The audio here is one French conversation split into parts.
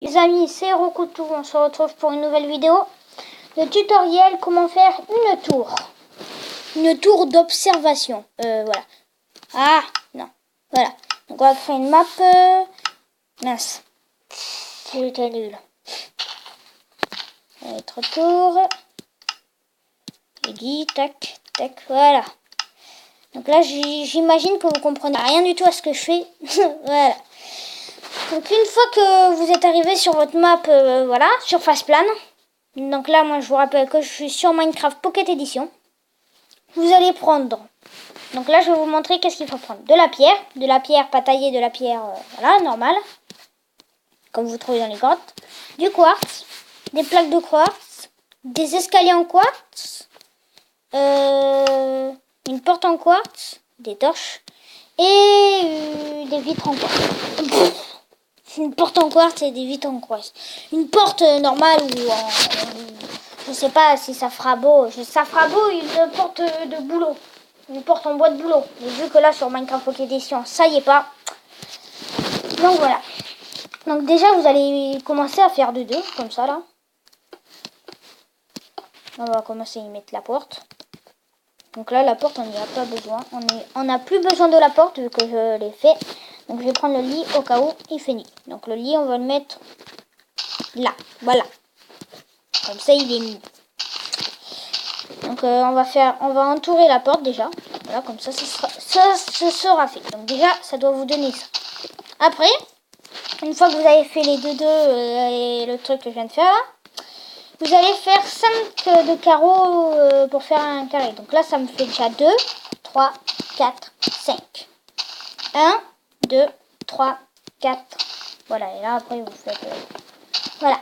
Les amis, c'est Rokutou, on se retrouve pour une nouvelle vidéo. Le tutoriel comment faire une tour. Une tour d'observation. Voilà. Ah, non. Voilà. Donc on va créer une map. Mince. C'était nul. Notre tour. Edit, tac, tac, voilà. Donc là, j'imagine que vous comprenez rien du tout à ce que je fais. Voilà. Donc une fois que vous êtes arrivé sur votre map, voilà, surface plane. Donc là, moi, je vous rappelle que je suis sur Minecraft Pocket Edition. Vous allez prendre. Donc là, je vais vous montrer qu'est-ce qu'il faut prendre. De la pierre pas taillée, de la pierre, voilà, normale, comme vous trouvez dans les grottes. Du quartz, des plaques de quartz, des escaliers en quartz, une porte en quartz, des torches et des vitres en quartz. Une porte en quartz et des vitres en quartz. Une porte normale ou en... Je sais pas si ça fera beau. Ça fera beau une porte de boulot. Une porte en bois de boulot. Mais vu que là sur Minecraft Pocket Edition, ça y est pas. Donc voilà. Donc déjà vous allez commencer à faire de deux, comme ça là. On va commencer à y mettre la porte. Donc là la porte on n'y a pas besoin. On n'a plus besoin de la porte vu que je l'ai fait. Donc je vais prendre le lit au cas où il fait nuit. Donc le lit on va le mettre là. Voilà. Comme ça il est mis. Donc on va entourer la porte déjà. Voilà, comme ça, ce sera fait. Donc déjà, ça doit vous donner ça. Après, une fois que vous avez fait les deux et le truc que je viens de faire là, vous allez faire 5 de carreaux pour faire un carré. Donc là, ça me fait déjà 2, 3, 4, 5. 1, 2, 3, 4. Voilà, et là après vous faites... voilà.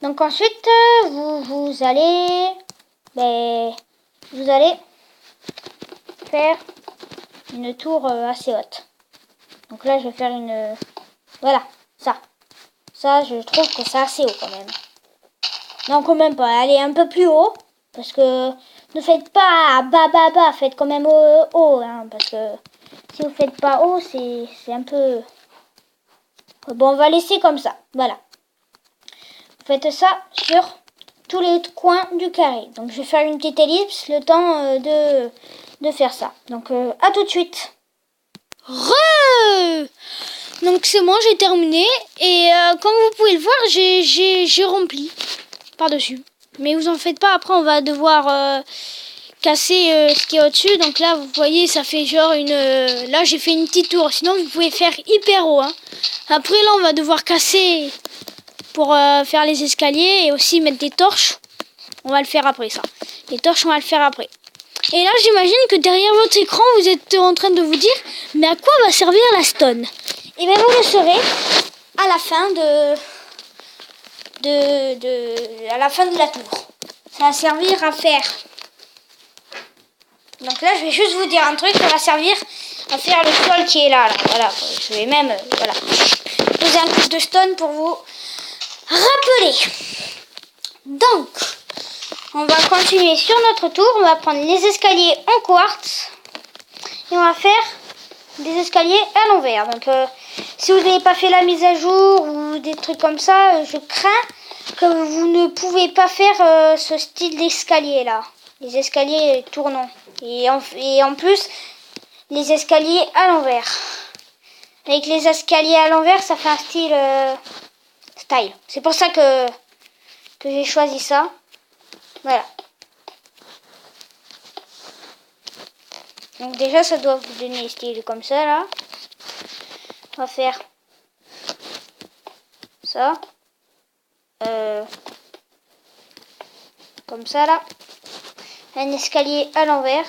Donc ensuite, vous allez faire une tour assez haute. Donc là, je vais faire une... voilà, ça. Ça, je trouve que c'est assez haut quand même. Non, quand même pas. Allez, un peu plus haut. Parce que ne faites pas bas, faites quand même haut. Hein, parce que si vous faites pas haut, c'est un peu... Bon, on va laisser comme ça. Voilà. Vous faites ça sur tous les coins du carré. Donc, je vais faire une petite ellipse le temps de faire ça. Donc, à tout de suite. Donc c'est bon, j'ai terminé. Et comme vous pouvez le voir, j'ai rempli par-dessus. Mais vous en faites pas, après on va devoir casser ce qui est au-dessus. Donc là, vous voyez, ça fait genre une... là, j'ai fait une petite tour. Sinon, vous pouvez faire hyper haut. Hein. Après, là, on va devoir casser pour faire les escaliers et aussi mettre des torches. On va le faire après, ça. Les torches, on va le faire après. Et là, j'imagine que derrière votre écran, vous êtes en train de vous dire, mais à quoi va servir la stone? Et bien, vous le saurez à la fin à la fin de la tour. Ça va servir à faire. Donc là, je vais juste vous dire un truc, ça va servir à faire le sol qui est là. Voilà, je vais même voilà, poser un coup de stone pour vous rappeler. Donc, on va continuer sur notre tour. On va prendre les escaliers en quartz et on va faire des escaliers à l'envers. Donc, si vous n'avez pas fait la mise à jour ou des trucs comme ça, je crains que vous ne pouvez pas faire ce style d'escalier là. Les escaliers tournants. Et en plus, les escaliers à l'envers. Avec les escaliers à l'envers, ça fait un style style. C'est pour ça que j'ai choisi ça. Voilà. Donc déjà, ça doit vous donner un style comme ça là. On va faire ça. Comme ça là. Un escalier à l'envers.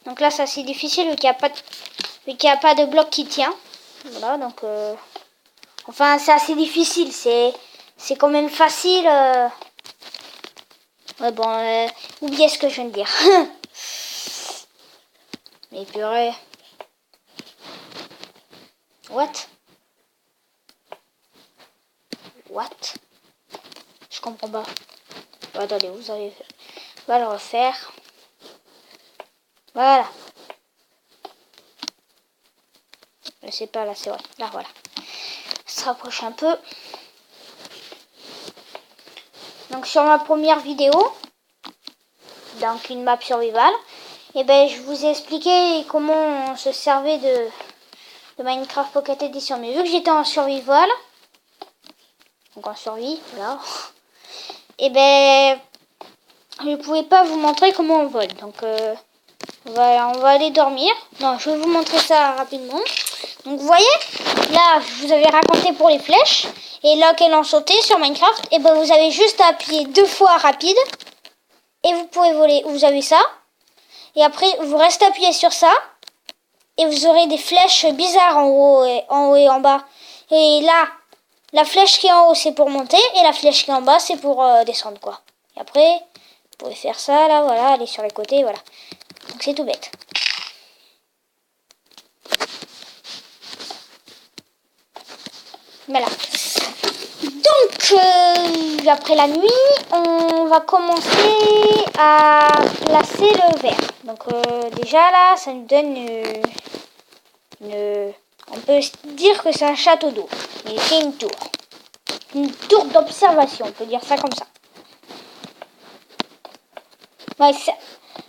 Donc là, c'est assez difficile vu qu'il n'y a pas de bloc qui tient. Voilà, donc... enfin, c'est assez difficile. C'est quand même facile. Ouais, bon, oubliez ce que je viens de dire. Mais purée. What? Je comprends pas. Bon, attendez, vous allez... On va le refaire. Voilà. C'est pas là, c'est vrai. Là, voilà. Ça se rapproche un peu. Donc sur ma première vidéo, donc une map survival, et ben je vous ai expliqué comment on se servait de Minecraft Pocket Edition. Mais vu que j'étais en survival, donc en survie, voilà, et ben je pouvais pas vous montrer comment on vole. Donc on va aller dormir. Non, je vais vous montrer ça rapidement. Donc vous voyez, là je vous avais raconté pour les flèches. Et là qu'elle en sautait sur Minecraft, et ben vous avez juste à appuyer 2 fois rapide. Et vous pouvez voler. Vous avez ça. Et après vous restez appuyé sur ça. Et vous aurez des flèches bizarres en haut et en bas. Et là, la flèche qui est en haut c'est pour monter. Et la flèche qui est en bas c'est pour descendre quoi. Et après, vous pouvez faire ça là, voilà, aller sur les côtés, voilà. Donc c'est tout bête. Voilà. Donc, après la nuit, on va commencer à placer le verre. Donc, déjà là, ça nous donne on peut dire que c'est un château d'eau. Mais c'est une tour. Une tour d'observation, on peut dire ça comme ça. Ouais,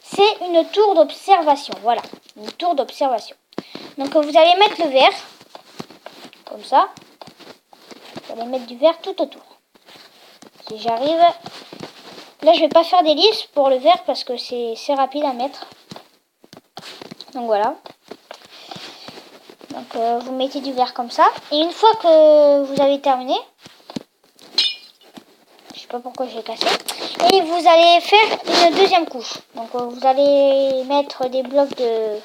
c'est une tour d'observation, voilà. Une tour d'observation. Donc, vous allez mettre le verre, comme ça. Vous allez mettre du verre tout autour. Si j'arrive... Là, je vais pas faire des lisses pour le verre parce que c'est rapide à mettre. Donc voilà. Donc vous mettez du verre comme ça. Et une fois que vous avez terminé, je sais pas pourquoi j'ai cassé. Et vous allez faire une deuxième couche. Donc vous allez mettre des blocs de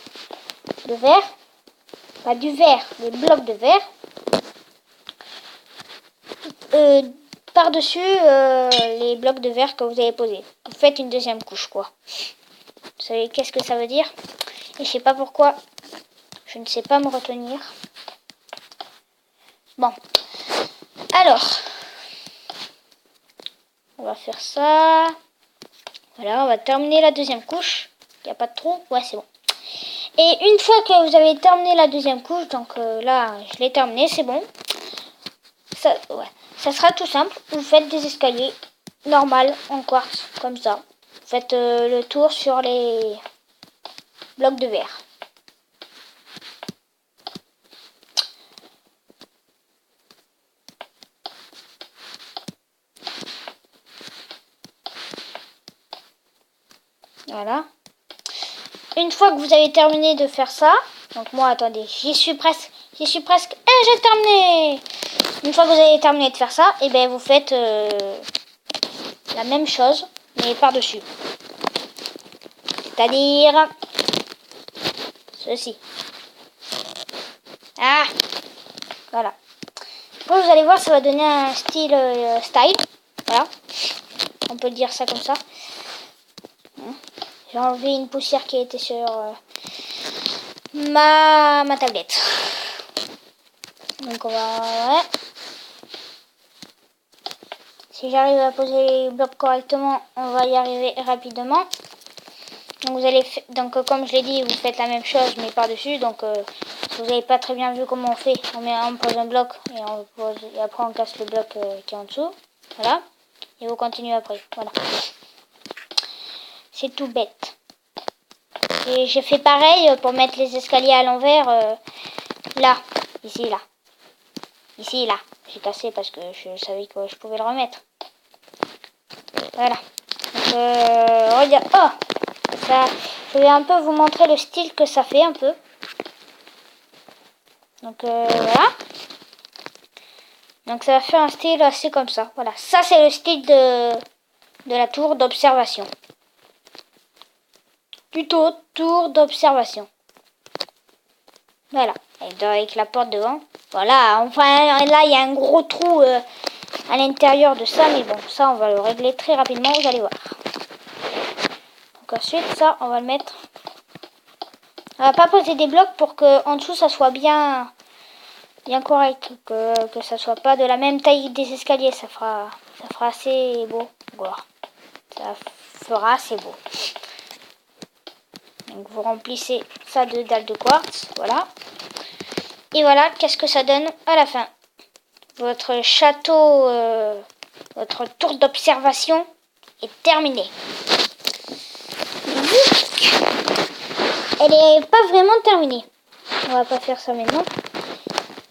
verre. Pas du verre, des blocs de verre. Par-dessus les blocs de verre que vous avez posés. Vous faites une deuxième couche quoi. Vous savez qu'est-ce que ça veut dire? Et je sais pas pourquoi. Je ne sais pas me retenir. Bon. Alors. On va faire ça. Voilà, on va terminer la deuxième couche. Il n'y a pas de trou. Ouais, c'est bon. Et une fois que vous avez terminé la deuxième couche, donc là, je l'ai terminé, c'est bon. Ça sera tout simple. Vous faites des escaliers normales en quartz, comme ça. Vous faites le tour sur les blocs de verre. Voilà. Une fois que vous avez terminé de faire ça, donc moi, attendez, j'y suis presque, et j'ai terminé. Une fois que vous avez terminé de faire ça, et ben vous faites la même chose, mais par-dessus. C'est-à-dire ceci. Ah, voilà. Après, vous allez voir, ça va donner un style style. Voilà. On peut dire ça comme ça. J'ai enlevé une poussière qui était sur ma tablette. Donc on va... Ouais. Si j'arrive à poser les blocs correctement, on va y arriver rapidement. Donc vous allez... Donc comme je l'ai dit, vous faites la même chose mais par-dessus. Donc si vous n'avez pas très bien vu comment on fait, on pose un bloc et après on casse le bloc qui est en dessous. Voilà. Et vous continuez après. Voilà. C'est tout bête. Et j'ai fait pareil pour mettre les escaliers à l'envers. Là. Ici, là. Ici, là. J'ai cassé parce que je savais que je pouvais le remettre. Voilà. Donc, regarde. Oh ça, je vais un peu vous montrer le style que ça fait un peu. Donc, voilà. Donc, ça va faire un style assez comme ça. Voilà. Ça, c'est le style de la tour d'observation. Plutôt tour d'observation. Voilà. Et avec la porte devant. Voilà. Enfin, là, il y a un gros trou à l'intérieur de ça. Mais bon, ça, on va le régler très rapidement. Vous allez voir. Donc ensuite, ça, on va le mettre. On va pas poser des blocs pour que en dessous, ça soit bien correct. Que ça soit pas de la même taille des escaliers. Ça fera assez beau. Voilà. Ça fera assez beau. Donc vous remplissez ça de dalles de quartz, voilà. Et voilà, qu'est-ce que ça donne à la fin. Votre château, votre tour d'observation est terminée. Elle n'est pas vraiment terminée. On va pas faire ça maintenant.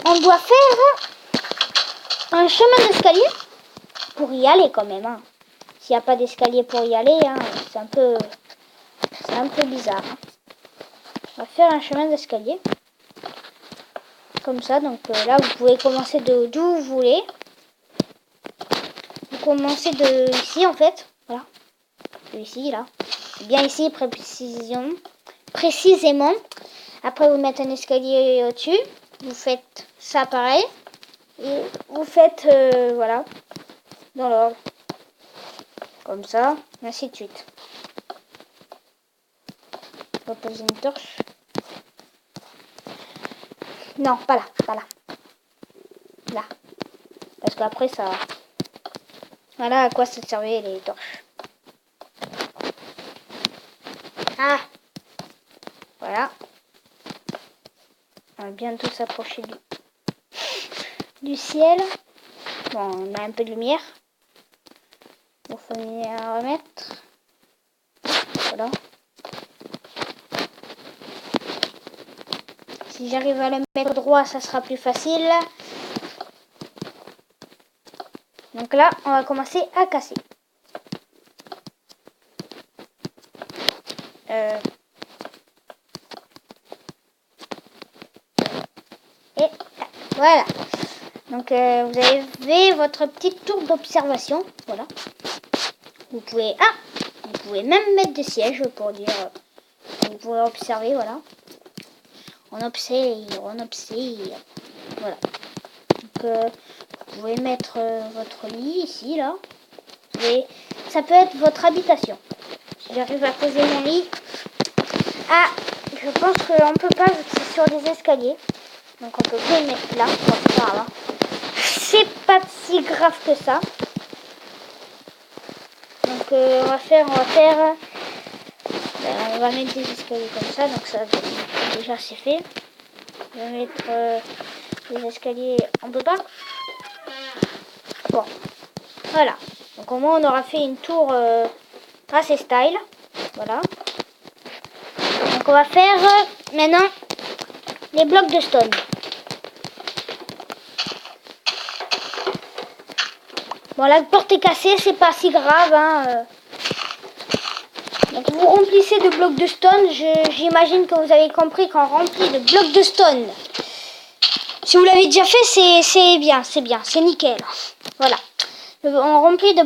On doit faire un chemin d'escalier pour y aller quand même. Hein. S'il n'y a pas d'escalier pour y aller, hein, c'est un peu bizarre. Hein. On va faire un chemin d'escalier. Comme ça, donc là vous pouvez commencer d'où vous voulez. Vous commencez de ici en fait. Voilà. De ici, là. Bien ici, précisément. Après vous mettez un escalier au-dessus. Vous faites ça pareil. Et vous faites, voilà, dans l'ordre. Comme ça, ainsi de suite. On va poser une torche. Non, pas là, pas là. Là. Parce qu'après ça... Voilà à quoi ça servait les torches. Ah! Voilà. On va bientôt s'approcher du ciel. Bon, on a un peu de lumière. Il faut venir remettre. Voilà. Si j'arrive à le mettre droit, ça sera plus facile. Donc là, on va commencer à casser. Et voilà. Donc vous avez votre petite tour d'observation. Voilà. Vous pouvez même mettre des sièges pour dire. Vous pouvez observer, voilà. On observe. Voilà. Donc vous pouvez mettre votre lit ici, là. Et ça peut être votre habitation. Si j'arrive à poser mon lit. Ah, je pense qu'on peut pas, c'est sur des escaliers. Donc on peut pas le mettre là. Bon, c'est pas grave. C'est pas si grave que ça. Donc on va mettre des escaliers comme ça. Donc ça déjà c'est fait. On va mettre les escaliers. On peut pas. Bon, voilà. Donc au moins on aura fait une tour assez style. Voilà. Donc on va faire maintenant les blocs de stone. Bon, la porte est cassée, c'est pas si grave. Hein. Donc vous remplissez de blocs de stone. J'imagine que vous avez compris qu'on remplit de blocs de stone. Si vous l'avez déjà fait, c'est bien, c'est nickel. Voilà. On remplit de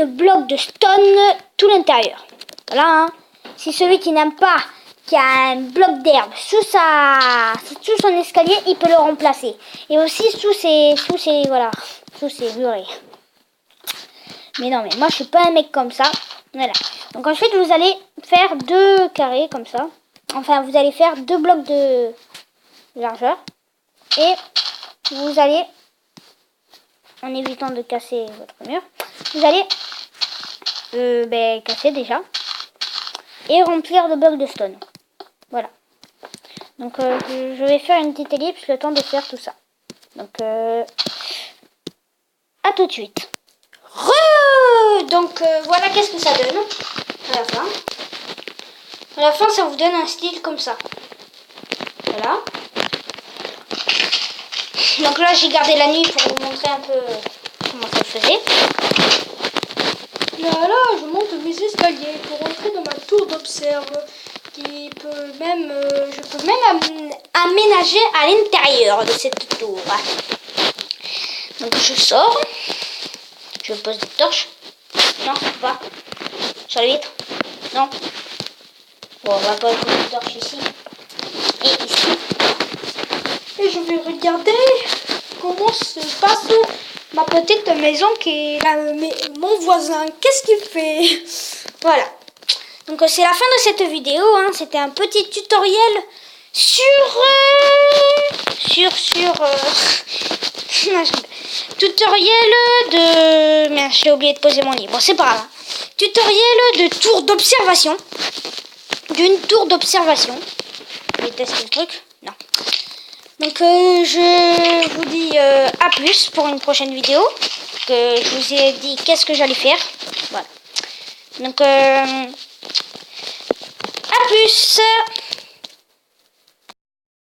blocs de stone tout l'intérieur. Voilà. Hein. Si celui qui n'aime pas, qui a un bloc d'herbe sous son escalier, il peut le remplacer. Et aussi sous ses murets. Mais non, mais moi je suis pas un mec comme ça. Voilà. Donc ensuite vous allez faire 2 carrés comme ça. Enfin vous allez faire 2 blocs de largeur. Et vous allez, en évitant de casser votre mur, vous allez casser déjà. Et remplir de blocs de stone. Voilà. Donc je vais faire une petite ellipse le temps de faire tout ça. Donc à tout de suite. Donc voilà qu'est-ce que ça donne à la fin. À la fin ça vous donne un style comme ça. Voilà. Donc là j'ai gardé la nuit pour vous montrer un peu comment ça se faisait. Là, je monte mes escaliers pour rentrer dans ma tour d'observe. Je peux même aménager à l'intérieur de cette tour. Donc je sors. Je pose des torches. Non, pas. Sur les vitres. Non. Bon, on va pas poser des torches ici. Et ici. et je vais regarder comment se passe ma petite maison qui est mon voisin. Qu'est-ce qu'il fait? Voilà. Donc c'est la fin de cette vidéo. Hein. C'était un petit tutoriel tutoriel de... Merde, j'ai oublié de poser mon lit. Bon, c'est pas grave. Tutoriel de tour d'observation. D'une tour d'observation. aller tester le truc. Non. Donc je vous dis à plus pour une prochaine vidéo. Que je vous ai dit qu'est-ce que j'allais faire. Voilà. Donc à plus.